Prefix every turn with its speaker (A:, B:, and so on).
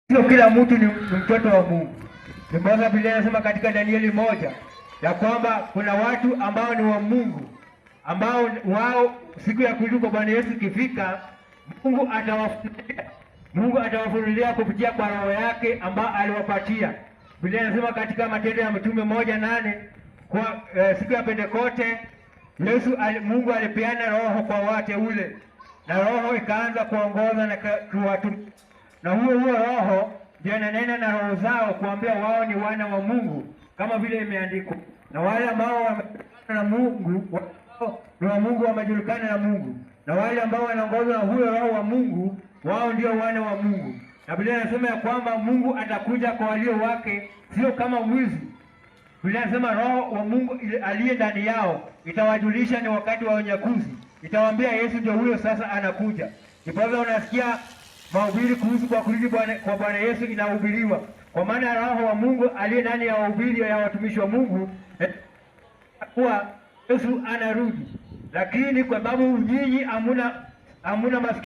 A: Sio kila mtu ni mtoto wa Mungu. Ndiposa Biblia inasema katika Danieli 1 ya kwamba kuna watu ambao ni wa Mungu, ambao wao siku ya kurudi kwa Bwana Yesu ikifika, Mungu atawafunulia kupitia kwa roho yake ambao aliwapatia. Biblia inasema katika Matendo ya Mitume 1:8 kwa siku ya Pentekoste Mungu alipeana roho kwa wateule, na roho ikaanza kuongoza na kuwatu, na huo roho ndio ananena na roho zao kuambia wao ni wana wa Mungu, kama vile imeandikwa. Na wale ambao wamejulikana na Mungu ni wa Mungu, wamejulikana na Mungu, na wale ambao wanaongozwa na huyo roho wa Mungu, wao ndio wana wa Mungu. Na Biblia inasema ya kwamba Mungu atakuja kwa walio wake, sio kama mwizi. Biblia inasema roho wa Mungu aliye ndani yao itawajulisha ni wakati wa unyakuzi, itawaambia Yesu ndio huyo sasa anakuja. Ndipo unasikia mahubiri kuhusu kwa kurudi kwa Bwana Yesu inahubiriwa, kwa maana roho wa Mungu aliye ndani ya wahubiri ya watumishi wa Mungu kuwa Yesu anarudi. Lakini kwa sababu nyinyi hamuna